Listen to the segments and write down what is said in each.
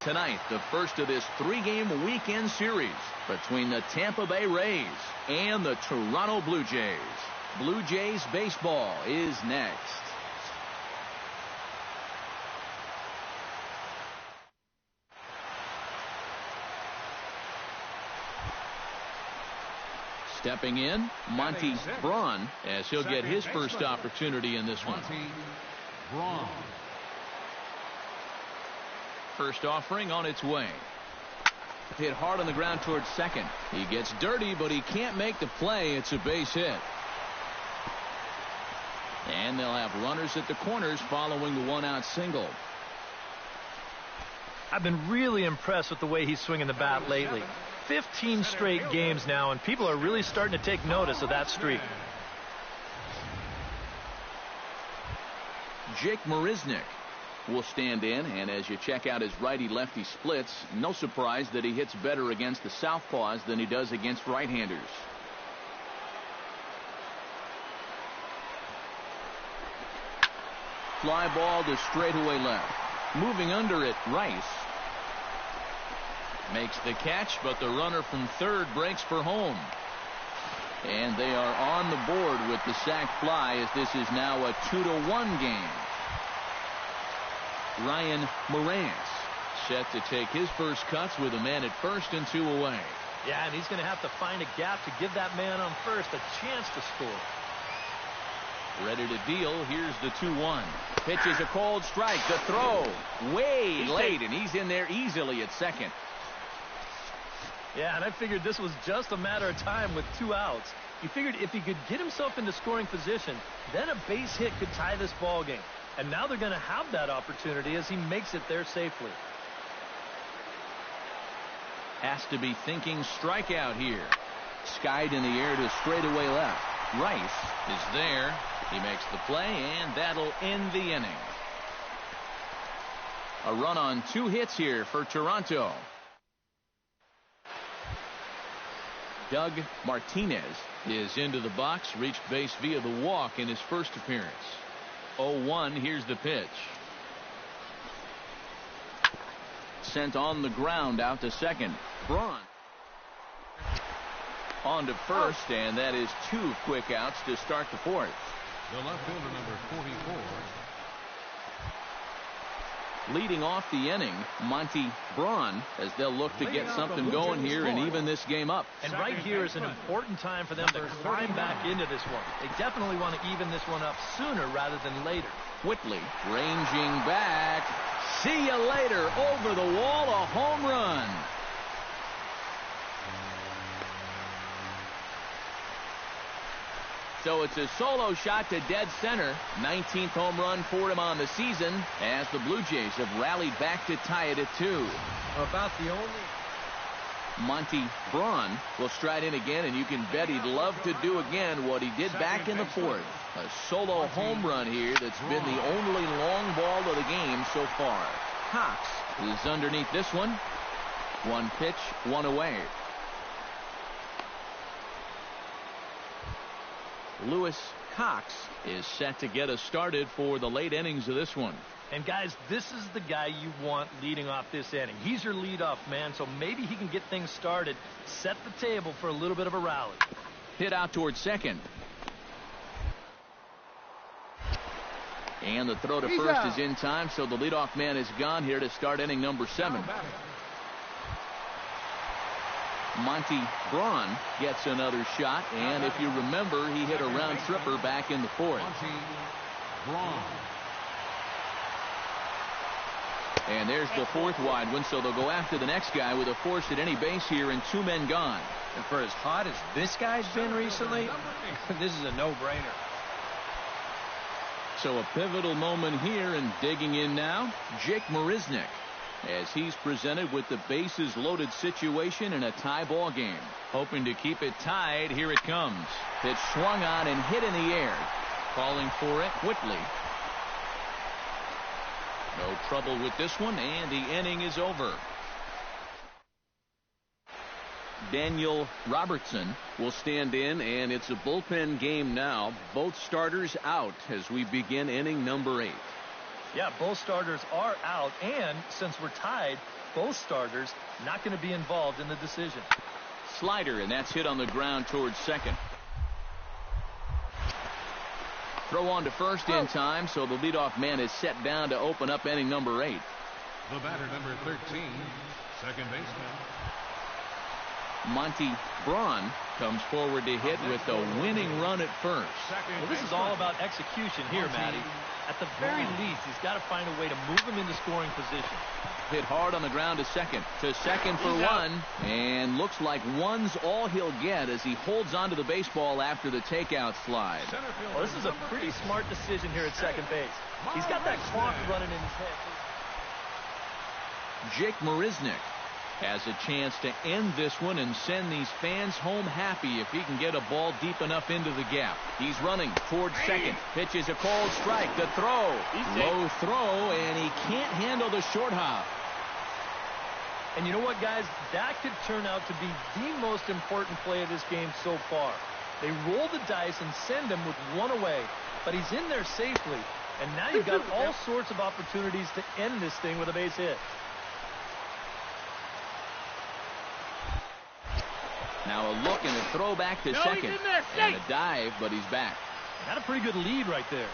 tonight, the first of this 3-game weekend series between the Tampa Bay Rays and the Toronto Blue Jays. Blue Jays baseball is next. Stepping in, Monty Braun, as he'll get his first opportunity in this one. First offering on its way. Hit hard on the ground towards second. He gets dirty, but he can't make the play. It's a base hit. And they'll have runners at the corners following the one-out single. I've been really impressed with the way he's swinging the bat lately. 15 straight games now, and people are really starting to take notice of that streak. Jake Marisnick will stand in, and as you check out his righty-lefty splits, no surprise that he hits better against the southpaws than he does against right-handers. Fly ball to straightaway left. Moving under it, Rice makes the catch, but the runner from third breaks for home. And they are on the board with the sac fly, as this is now a 2-1 game. Ryan Morantz set to take his first cuts with a man at first and 2 away. Yeah, and he's going to have to find a gap to give that man on first a chance to score. Ready to deal. Here's the 2-1. Pitches a cold strike. The throw way late, and he's in there easily at second. Yeah, and I figured this was just a matter of time with 2 outs. He figured if he could get himself into scoring position, then a base hit could tie this ball game. And now they're going to have that opportunity as he makes it there safely. Has to be thinking strikeout here. Skied in the air to straightaway left. Rice is there. He makes the play, and that'll end the inning. A run on 2 hits here for Toronto. Doug Martinez is into the box, reached base via the walk in his first appearance. 0-1, here's the pitch. Sent on the ground out to second. Braun on to first, and that is 2 quick outs to start the fourth. The left fielder, number 44. Leading off the inning, Monty Braun, as they'll look to get something going here and even this game up. And right here is an important time for them to climb back into this one. They definitely want to even this one up sooner rather than later. Whitley ranging back. See you later. Over the wall, a home run. So it's a solo shot to dead center. 19th home run for him on the season, as the Blue Jays have rallied back to tie it at 2. About the only. Monty Braun will stride in again, and you can bet he'd love to do again what he did back in the fourth. A solo home run here that's been the only long ball of the game so far. Cox is underneath this one. 1 pitch, 1 away. Lewis Cox is set to get us started for the late innings of this one. And guys, this is the guy you want leading off this inning. He's your leadoff man, so maybe he can get things started, set the table for a little bit of a rally. Hit out towards second. And the throw to first is in time, so the leadoff man is gone here to start inning number 7. Monty Braun gets another shot, and if you remember, he hit a round tripper back in the fourth. And there's the 4th wide one, so they'll go after the next guy with a force at any base here and 2 men gone. And for as hot as this guy's been recently, this is a no-brainer. So a pivotal moment here, and digging in now, Jake Marisnick, as he's presented with the bases loaded situation in a tie ball game. Hoping to keep it tied. Here it comes. Pitch swung on and hit in the air. Calling for it, Whitley. No trouble with this one, and the inning is over. Daniel Robertson will stand in, and it's a bullpen game now. Both starters out as we begin inning number 8. Yeah, both starters are out, and since we're tied, both starters not going to be involved in the decision. Slider, and that's hit on the ground towards second. Throw on to first in time, so the leadoff man is set down to open up inning number 8. The batter, number 13, second baseman. Monty Braun comes forward to hit with the winning run at first. Well, this is all about execution here, Matty. At the very least, he's got to find a way to move him into scoring position. Hit hard on the ground to second. To second for one. And looks like one's all he'll get as he holds onto the baseball after the takeout slide. Well, this is a pretty smart decision here at second base. He's got that clock running in his head. Jake Marisnick has a chance to end this one and send these fans home happy if he can get a ball deep enough into the gap. He's running towards second. Pitches a cold strike. The throw. Low throw, and he can't handle the short hop. And you know what, guys? That could turn out to be the most important play of this game so far. They roll the dice and send him with one away, but he's in there safely. And now you've got all sorts of opportunities to end this thing with a base hit. Now a look and a throw back to second. And a dive, but he's back. Got a pretty good lead right there.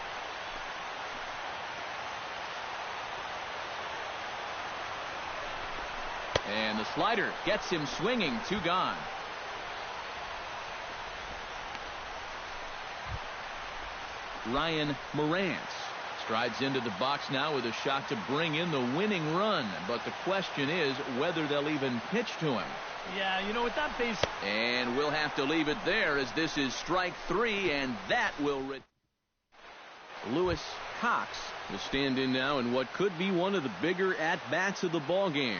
And the slider gets him swinging. 2 gone. Ryan Morantz strides into the box now with a shot to bring in the winning run. But the question is whether they'll even pitch to him. Yeah, you know, with that base. And we'll have to leave it there as this is strike 3, and that will. Lewis Cox will stand in now in what could be one of the bigger at-bats of the ball game.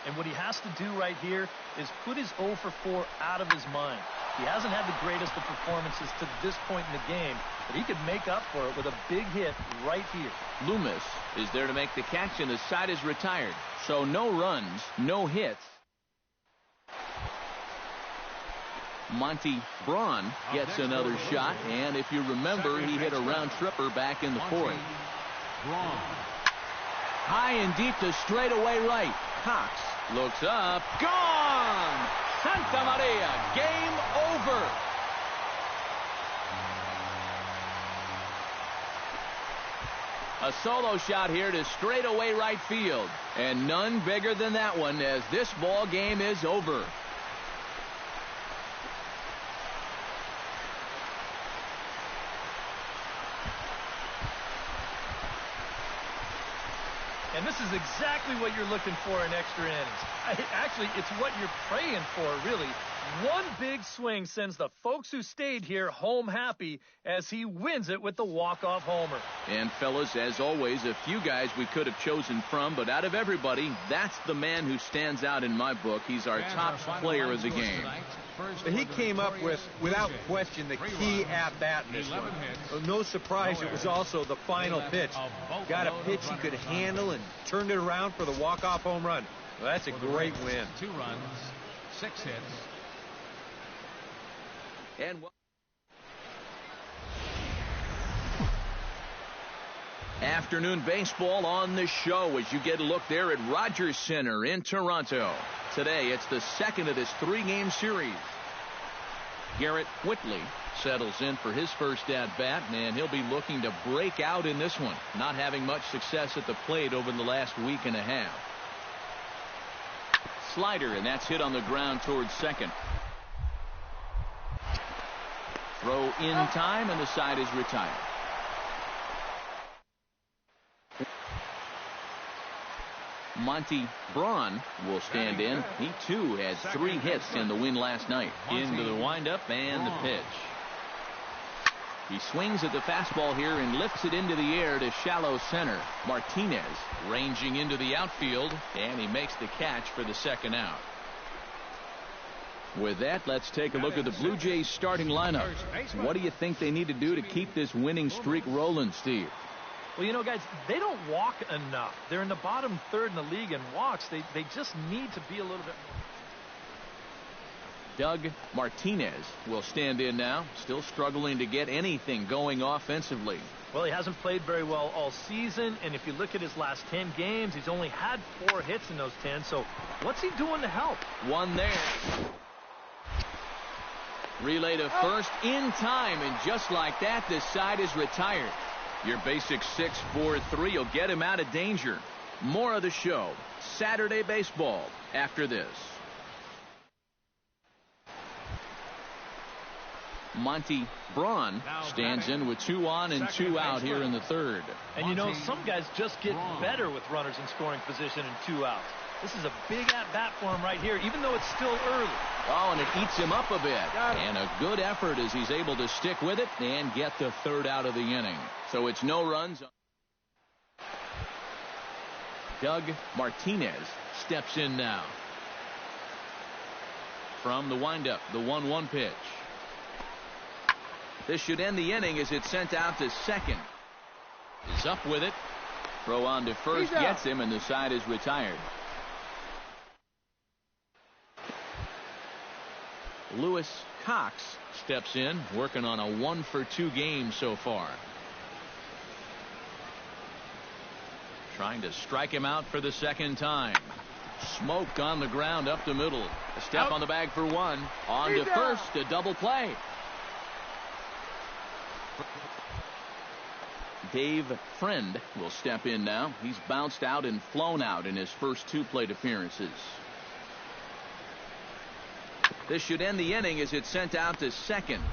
And what he has to do right here is put his 0 for 4 out of his mind. He hasn't had the greatest of performances to this point in the game, but he could make up for it with a big hit right here. Loomis is there to make the catch, and the side is retired. So no runs, no hits. Monty Braun gets another shot, and if you remember, he hit a round tripper back in the 4th. High and deep to straightaway right. Cox looks up. Gone! Santa Maria, game over. A solo shot here to straightaway right field. And none bigger than that one as this ball game is over. And this is exactly what you're looking for in extra innings. Actually, it's what you're praying for, really. One big swing sends the folks who stayed here home happy as he wins it with the walk-off homer. And, fellas, as always, a few guys we could have chosen from, but out of everybody, that's the man who stands out in my book. He's our top player of the game. He came up with, without question, the key at-bat in this one. No surprise it was also the final pitch. Got a pitch he could handle and turned it around for the walk-off home run. Well, that's a great win. 2 runs, 6 hits. And afternoon baseball on the show as you get a look there at Rogers Center in Toronto. Today, it's the second of this 3-game series. Garrett Whitley settles in for his first at-bat, and he'll be looking to break out in this one, not having much success at the plate over the last week and a half. Slider, and that's hit on the ground towards second. Throw in time, and the side is retired. Monty Braun will stand in. He, too, had 3 hits in the win last night. Into the windup and the pitch. He swings at the fastball here and lifts it into the air to shallow center. Martinez ranging into the outfield, and he makes the catch for the second out. With that, let's take a look at the Blue Jays starting lineup. What do you think they need to do to keep this winning streak rolling, Steve? Well, you know, guys, they don't walk enough. They're in the bottom 3rd in the league in walks. They just need to be a little bit more. Doug Martinez will stand in now, still struggling to get anything going offensively. Well, he hasn't played very well all season, and if you look at his last 10 games, he's only had 4 hits in those 10, so what's he doing to help? One there. Relay to first in time, and just like that, this side is retired. Your basic 6-4-3 will get him out of danger. More of the show, Saturday Baseball, after this. Monty Braun stands in with 2 on and 2 out here in the third. And you know, some guys just get better with runners in scoring position and 2 outs. This is a big at-bat for him right here, even though it's still early. Oh, and it eats him up a bit. And a good effort as he's able to stick with it and get the 3rd out of the inning. So it's no runs. Doug Martinez steps in now. From the windup, the 1-1 pitch. This should end the inning as it's sent out to second. Is up with it. Throw on to first gets him, and the side is retired. Lewis Cox steps in, working on a 1-for-2 game so far. Trying to strike him out for the 2nd time. Smoked on the ground up the middle. A step on the bag for 1. On to first, a double play. Dave Friend will step in now. He's bounced out and flown out in his first 2 plate appearances. This should end the inning as it's sent out to second.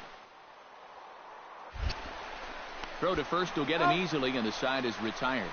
Throw to first will get him easily, and the side is retired.